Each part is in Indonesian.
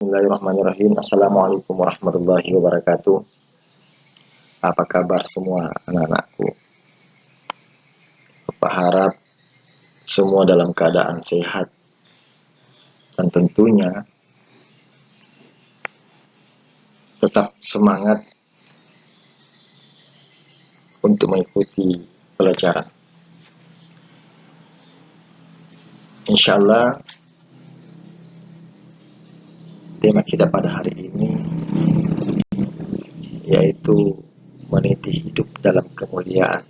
Bismillahirrahmanirrahim. Assalamualaikum warahmatullahi wabarakatuh. Apa kabar semua anak-anakku? Aku harap semua dalam keadaan sehat dan tentunya tetap semangat untuk mengikuti pelajaran. Insyaallah tema kita pada hari ini yaitu meniti hidup dalam kemuliaan.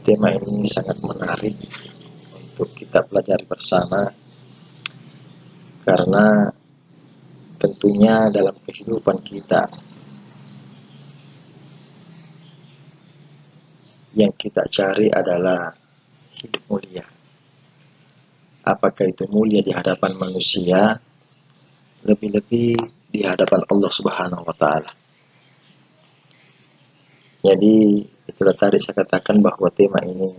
Tema ini sangat menarik untuk kita pelajari bersama karena tentunya dalam kehidupan kita yang kita cari adalah hidup mulia. Apakah itu mulia di hadapan manusia, lebih-lebih di hadapan Allah Subhanahu wa Ta'ala. Jadi itulah tadi saya katakan bahwa tema ini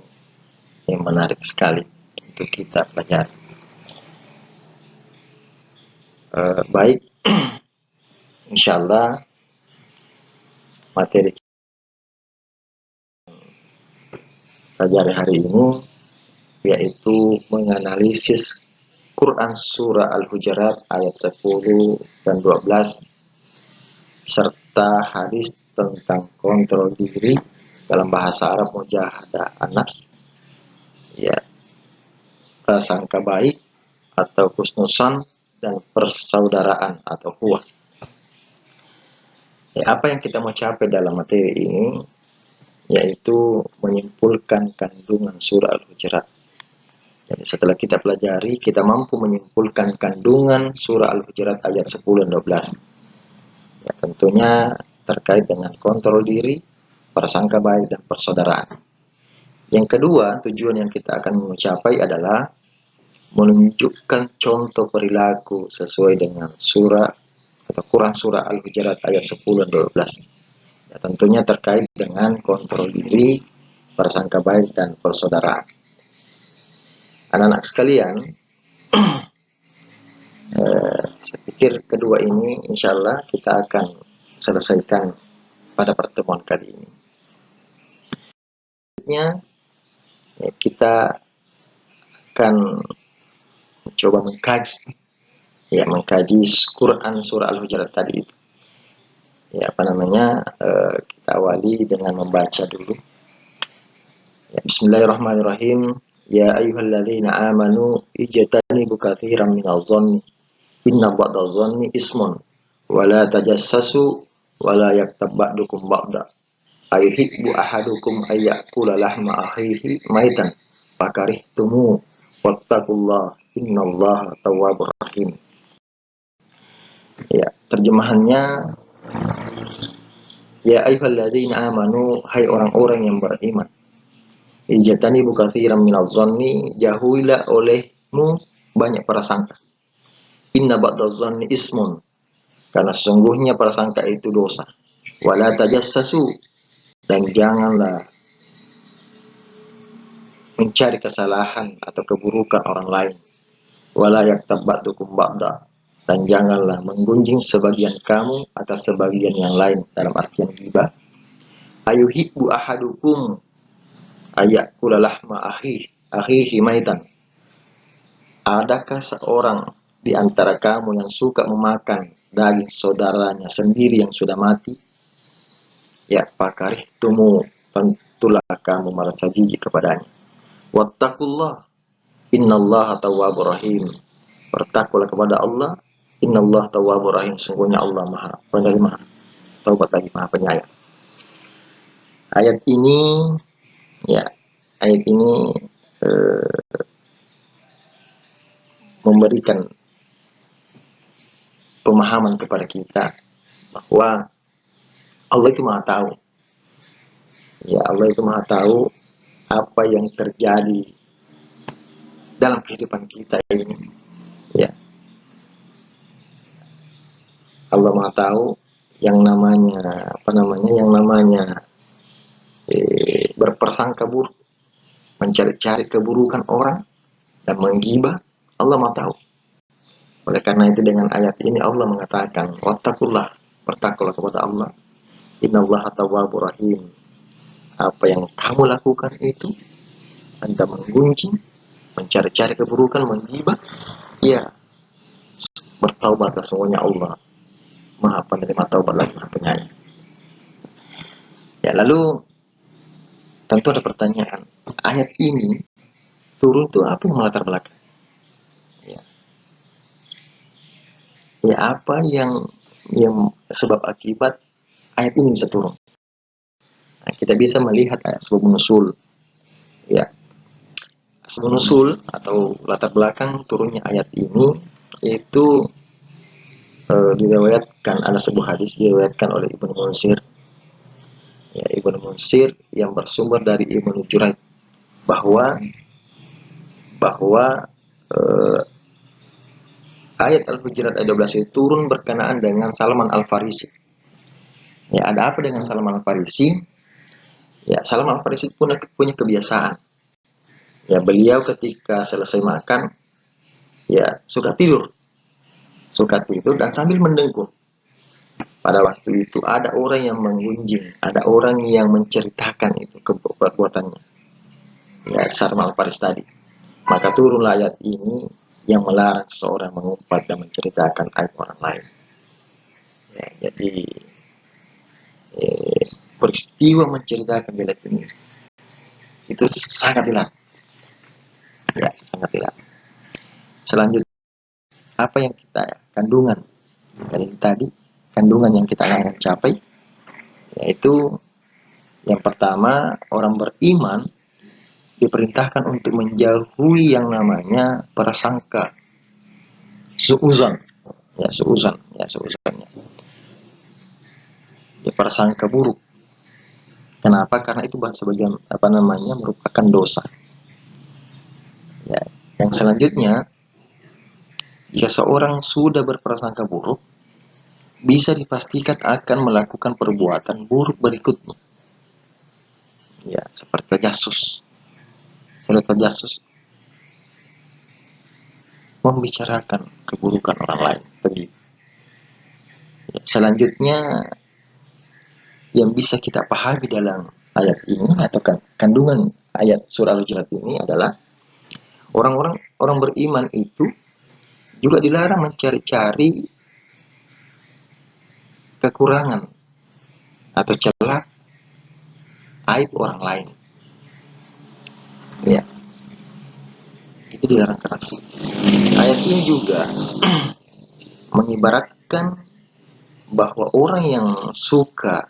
yang menarik sekali untuk kita pelajari. Baik, insyaallah materi pelajari hari ini yaitu menganalisis Quran Surah Al-Hujurat ayat 10 dan 12 serta hadis tentang kontrol diri dalam bahasa Arab mujahadah an-nafs, ya, prasangka baik atau husnudzon dan persaudaraan atau huwa. Ya, apa yang kita mau capai dalam materi ini yaitu menyimpulkan kandungan surah Al-Hujurat. Jadi setelah kita pelajari, kita mampu menyimpulkan kandungan surah Al-Hujurat ayat 10 dan 12. Ya, tentunya terkait dengan kontrol diri, prasangka baik dan persaudaraan. Yang kedua, tujuan yang kita akan mencapai adalah menunjukkan contoh perilaku sesuai dengan surah atau Quran surah Al-Hujurat ayat 10 dan 12. Ya, tentunya terkait dengan kontrol diri, prasangka baik dan persaudaraan. Anak-anak sekalian, saya pikir kedua ini insyaallah kita akan selesaikan pada pertemuan kali ini. Selanjutnya, ya, kita akan mencoba mengkaji Quran surah Al-Hujurat tadi itu. Ya, kita awali dengan membaca dulu. Ya, Bismillahirrahmanirrahim. Ya ayyuhalladzina amanu ijtanibu katsiran minadh-dhanni inna ba'dadh-dhanni ismun wa la tajassasu wa la yaktab ba'dukum ba'da ayuhibbu ahadukum ayyakula lahma akhihi maitan fakarihtumu wattaqullaha innallaha tawwabur rahim. Ya, terjemahannya, ya ayyuhalladzina amanu, hai orang-orang yang beriman, ijtanibu katsiran minadh-dhanni, jauhilah olehmu banyak prasangka. Inna ba'dadh-dhanni ismun, karena sesungguhnya prasangka itu dosa. Wala tajassasu, dan janganlah mencari kesalahan atau keburukan orang lain. Wala yaktab ba'dukum ba'da, dan janganlah menggunjing sebagian kamu atas sebagian yang lain dalam artian ghibah. Ayuhibbu ahadukum ayyakula lahma akhihi maitan, adakah seorang di antara kamu yang suka memakan daging saudaranya sendiri yang sudah mati? Ya, fakarihtumu, tentulah kamu merasa jijik kepadanya. Wattaqullah innallaha tawwabur rahim, bertakwalah kepada Allah, innallaha tawwabur rahim, sungguhnya Allah maha penerima taubat lagi maha penyayang. Ayat ini memberikan pemahaman kepada kita bahwa Allah itu maha tahu. Ya, Allah itu maha tahu apa yang terjadi dalam kehidupan kita ini. Ya, Allah maha tahu yang namanya berprasangka buruk, mencari-cari keburukan orang dan menggibah. Allah maha tahu. Oleh karena itu dengan ayat ini Allah mengatakan, wattaqullah, bertakwalah kepada Allah. Innallaha tawwabur rahim. Apa yang kamu lakukan itu, Anda menggunjing, mencari-cari keburukan, menggibah, ya bertaubatlah, semuanya Allah Maha penerima taubat lagi Maha penyayang. Ya, lalu tentu ada pertanyaan, ayat ini turun itu apa yang melatar belakang? Ya, ya apa yang sebab akibat ayat ini bisa turun? Nah, kita bisa melihat ayat sebab nusul. Ya, sebab nusul atau latar belakang turunnya ayat ini itu diriwayatkan, ada sebuah hadis diriwayatkan oleh Ibnu Munsir. Ya, Ibnu Munsir yang bersumber dari Ibnu Juraij bahwa eh, ayat Al-Hujurat ayat 12 itu turun berkenaan dengan Salman Al-Farisi. Ya, ada apa dengan Salman Al-Farisi? Ya, Salman Al-Farisi punya kebiasaan. Ya, beliau ketika selesai makan, ya suka tidur dan sambil mendengkur. Pada waktu itu ada orang yang menggunjing, ada orang yang menceritakan itu perbuatannya. Ya, Salman Al-Farisi tadi. Maka turunlah ayat ini yang melarang seseorang mengumpat dan menceritakan aib orang lain. Ya, jadi peristiwa menceritakan jelek ini itu sangat dilarang. Ya, sangat dilarang. Selanjutnya, apa yang kita kandungan dari tadi, kandungan yang kita akan capai, yaitu yang pertama, orang beriman diperintahkan untuk menjauhi yang namanya prasangka, suuzon, ya suuzon, ya prasangka buruk. Kenapa? Karena itu sebagian merupakan dosa. Ya, yang selanjutnya, jika seorang sudah berprasangka buruk, bisa dipastikan akan melakukan perbuatan buruk berikutnya. Ya, seperti jasus. Membicarakan keburukan orang lain. Ya, selanjutnya, yang bisa kita pahami dalam ayat ini atau kandungan ayat surah Al-Hujurat ini adalah orang beriman itu juga dilarang mencari-cari kekurangan atau celah aib orang lain. Ya, itu dilarang keras. Ayat ini juga mengibaratkan bahwa orang yang suka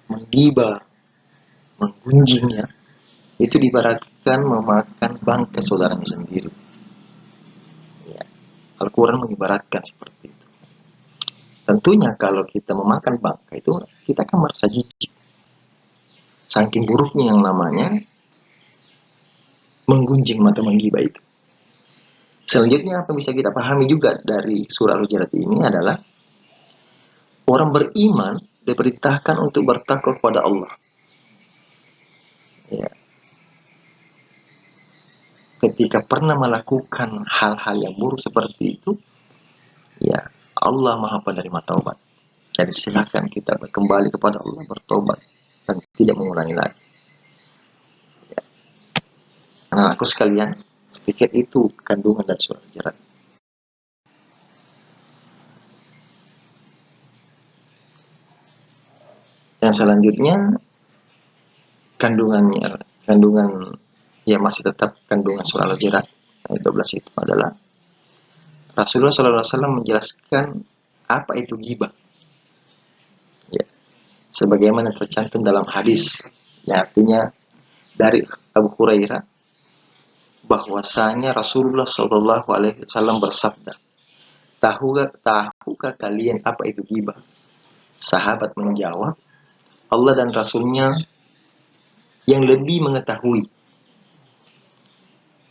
menggibah, menggunjingnya, itu diibaratkan memakan bangkai saudaranya sendiri. Ya, Al-Quran mengibaratkan seperti itu. Tentunya kalau kita memakan bangkai itu, kita akan merasa jijik. Saking buruknya yang namanya menggunjing atau menggibah itu. Selanjutnya apa bisa kita pahami juga dari surah Al-Hujurat ini adalah orang beriman diperintahkan untuk bertakwa kepada Allah. Ya. Ketika pernah melakukan hal-hal yang buruk seperti itu, ya Allah Maha penerima taubat. Jadi silakan kita kembali kepada Allah, bertobat dan tidak mengulangi lagi. Ya. Karena aku sekalian, pikir itu kandungan dari surah Al-Hujurat. Yang selanjutnya, kandungan yang masih tetap kandungan surah Al-Hujurat ayat 12 itu adalah Rasulullah SAW menjelaskan apa itu ghibah. Ya, sebagaimana tercantum dalam hadis yang artinya dari Abu Hurairah bahwasanya Rasulullah SAW bersabda, tahukah kalian apa itu ghibah? Sahabat menjawab, Allah dan Rasulnya yang lebih mengetahui.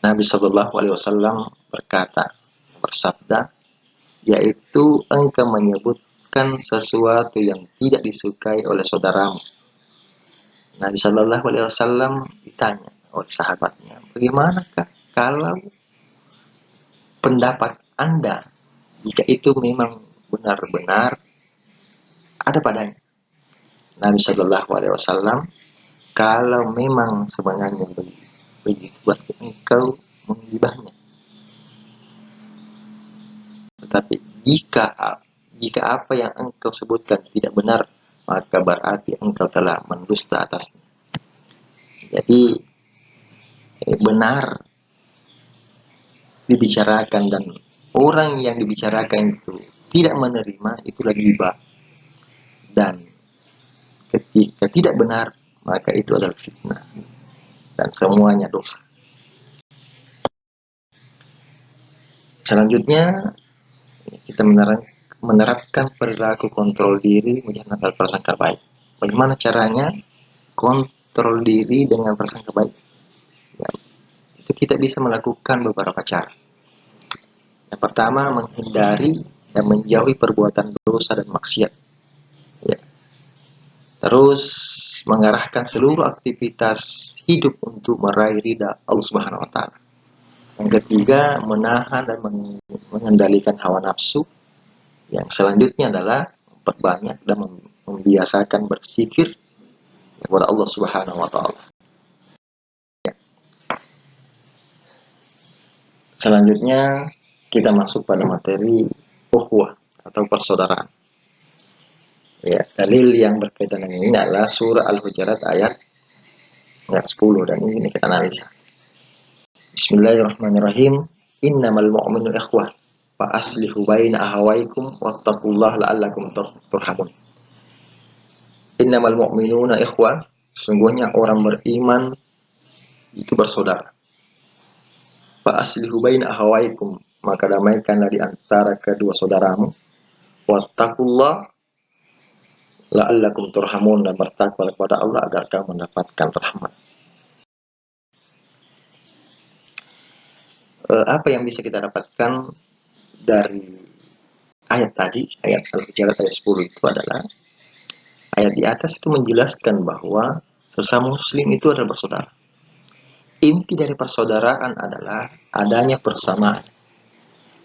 Nabi SAW bersabda, yaitu engkau menyebutkan sesuatu yang tidak disukai oleh saudaramu. Nabi SAW ditanya oleh sahabatnya, bagaimanakah kalau pendapat Anda jika itu memang benar-benar ada padanya. Nabi Shallallahu Alaihi Wasallam, kalau memang sebenarnya begitu buat engkau menggibahnya, tetapi jika apa yang engkau sebutkan tidak benar, maka berarti engkau telah mendusta atasnya. Jadi benar dibicarakan dan orang yang dibicarakan itu tidak menerima, itulah ghibah. Dan ketika tidak benar, maka itu adalah fitnah dan semuanya dosa. Selanjutnya kita menerapkan perilaku kontrol diri menjadi prasangka baik. Bagaimana caranya kontrol diri dengan prasangka baik? Ya, itu kita bisa melakukan beberapa cara. Yang pertama, menghindari dan menjauhi perbuatan dosa dan maksiat. Ya. Terus mengarahkan seluruh aktivitas hidup untuk meraih ridha Allah Subhanahu wa taala. Yang ketiga, menahan dan mengendalikan hawa nafsu. Yang selanjutnya adalah memperbanyak dan membiasakan berzikir kepada Allah Subhanahu wa taala. Ya. Selanjutnya kita masuk pada materi ukhuwah atau persaudaraan. Ya, dalil yang berkaitan dengan ini adalah surah Al-Hujurat ayat 10 dan ini kita analisa. Bismillahirrahmanirrahim. Innamal mu'minu ikhwah fa aslihu baina ahawaikum wattaqullaha la'allakum turhamun. Innamal mu'minuna ikhwah, sesungguhnya orang beriman itu bersaudara. Fa aslihu baina ahawaikum, maka damaikanlah di antara kedua saudaramu. Wattaqullaha la'allakum turhamun, dan bertakwa kepada Allah agar kamu mendapatkan rahmat. Apa yang bisa kita dapatkan dari ayat tadi, ayat Al-Hujurat ayat 10 itu adalah ayat di atas itu menjelaskan bahwa sesama muslim itu adalah bersaudara. Inti dari persaudaraan adalah adanya persamaan.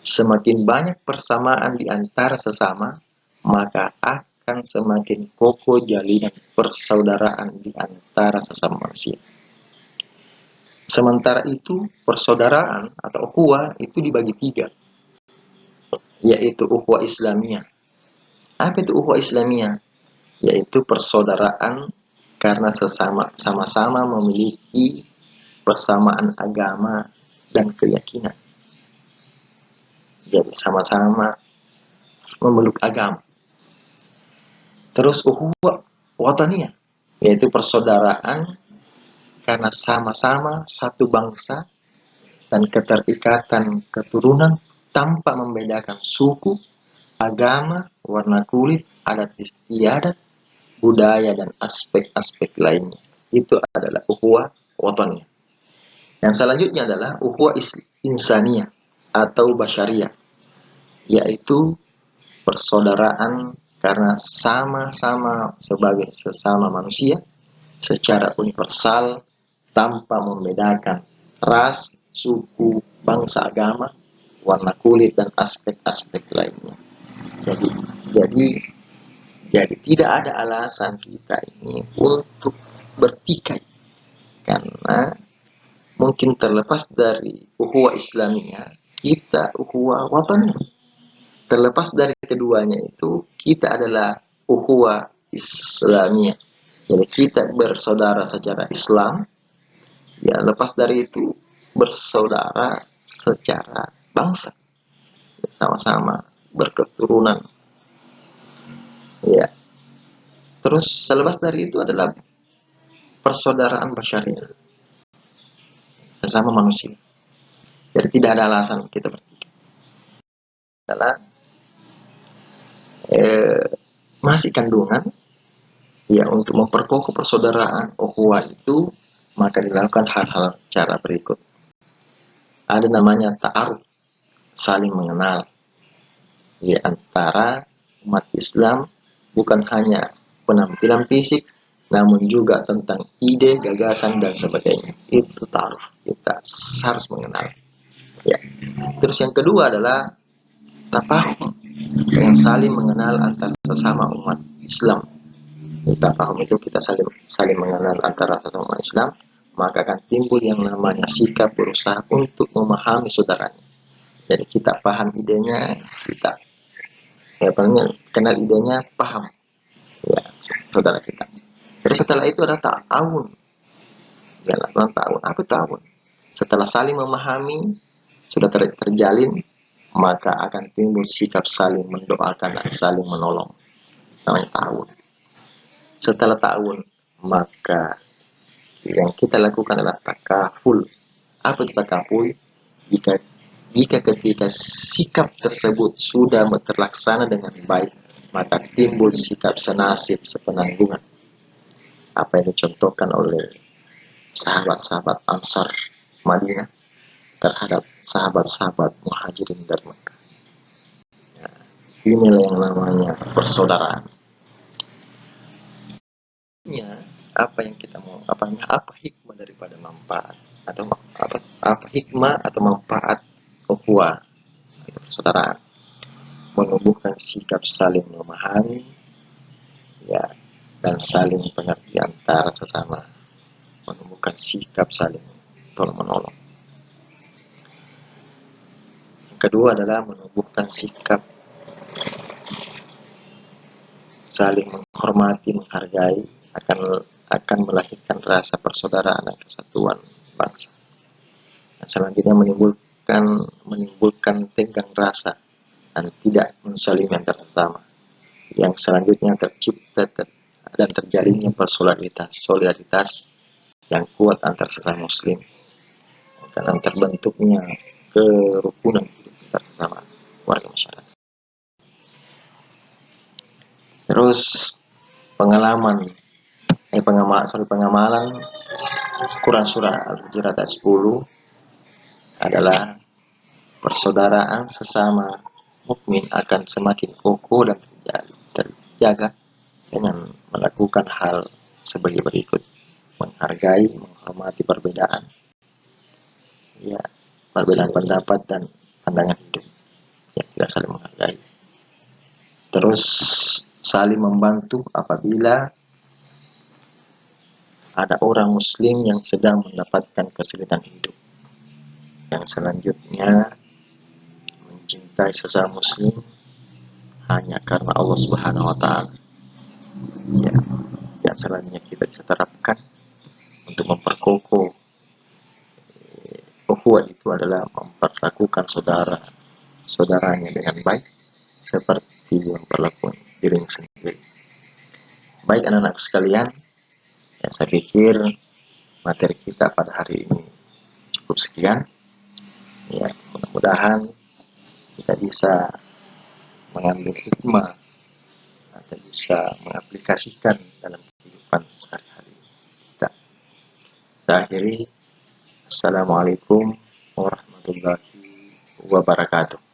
Semakin banyak persamaan di antara sesama, maka akan semakin kokoh jalinan persaudaraan di antara sesama manusia. Sementara itu, persaudaraan atau ukhuwah itu dibagi tiga, yaitu ukhuwah Islamiyah. Apa itu ukhuwah Islamiyah? Yaitu persaudaraan karena sama-sama memiliki persamaan agama dan keyakinan. Jadi sama-sama memeluk agama. Terus ukhuwah wataniyah, yaitu persaudaraan karena sama-sama satu bangsa dan keterikatan keturunan tanpa membedakan suku, agama, warna kulit, adat istiadat, budaya, dan aspek-aspek lainnya. Itu adalah ukhuwah wataniyah. Yang selanjutnya adalah ukhuwah insaniyah atau basyariyah, yaitu persaudaraan karena sama-sama sebagai sesama manusia secara universal tanpa membedakan ras, suku, bangsa, agama, warna kulit, dan aspek-aspek lainnya. Jadi tidak ada alasan kita ini untuk bertikai, karena mungkin terlepas dari ukhuwah Islamiyah, kita ukhuwah wataniyah. Terlepas dari keduanya itu, kita adalah ukhuwah Islamiyah. Jadi kita bersaudara secara Islam, ya lepas dari itu bersaudara secara bangsa, sama-sama berketurunan. Ya. Terus selepas dari itu adalah persaudaraan basyariah, sesama manusia. Jadi tidak ada alasan kita bertikai. Adalah masih kandungan ya untuk memperkokoh persaudaraan ukhuwah itu, maka dilakukan hal-hal cara berikut. Ada namanya ta'aruf, saling mengenal di antara umat Islam, bukan hanya penampilan fisik, namun juga tentang ide, gagasan, dan sebagainya. Itu ta'aruf, kita harus mengenal. Ya. Terus yang kedua adalah tafahum, yang saling mengenal antar sesama umat Islam. Tafahum itu kita saling mengenal antara sesama umat Islam, maka akan timbul yang namanya sikap berusaha untuk memahami saudaranya. Jadi kita paham idenya, kita kenal idenya, paham ya saudara kita. Terus setelah itu ada ta'awun, ya lakukan ta'awun. Aku ta'awun. Setelah saling memahami, sudah terjalin, maka akan timbul sikap saling mendoakan dan saling menolong, namanya ta'awun. Setelah ta'awun, maka yang kita lakukan adalah takaful. Apa itu takaful? Jika ketika sikap tersebut sudah terlaksana dengan baik, maka timbul sikap senasib, sepenanggungan. Apa yang dicontohkan oleh sahabat-sahabat Ansar Madinah terhadap sahabat-sahabat Muhajirin dari Mekah. Inilah yang namanya persaudaraan. Apa yang kita mau, apa hikmah daripada manfaat atau apa hikmah atau manfaat ukhuwah, persaudaraan? Menumbuhkan sikap saling memahami, ya, dan saling pengerti antara sesama, menumbuhkan sikap saling tolong menolong. Yang kedua adalah menumbuhkan sikap saling menghormati, menghargai, akan melahirkan rasa persaudaraan dan kesatuan bangsa. Dan selanjutnya menimbulkan tenggang rasa dan tidak menzalimi antar sesama. Yang selanjutnya tercipta dan terjalinnya solidaritas yang kuat antar sesama muslim, dan terbentuknya kerukunan antar sesama warga masyarakat. Terus pengamalan Quran surah Al-Hujurat ayat 10 adalah persaudaraan sesama mukmin akan semakin kokoh dan terjaga dengan melakukan hal sebagai berikut: menghargai, menghormati perbedaan, ya, perbedaan pendapat dan pandangan hidup, ya, tidak saling menghargai. Terus saling membantu apabila ada orang muslim yang sedang mendapatkan kesulitan hidup. Yang selanjutnya mencintai sesama muslim hanya karena Allah Subhanahu wa taala. Ya, yang selanjutnya kita bisa terapkan untuk memperkokoh ukhuwah itu adalah memperlakukan saudaranya dengan baik seperti memperlakukan diri sendiri. Baik anak-anakku sekalian, ya, saya pikir materi kita pada hari ini cukup sekian. Ya, mudah-mudahan kita bisa mengambil hikmah atau bisa mengaplikasikan dalam kehidupan sehari-hari kita. Saya akhiri. Assalamualaikum warahmatullahi wabarakatuh.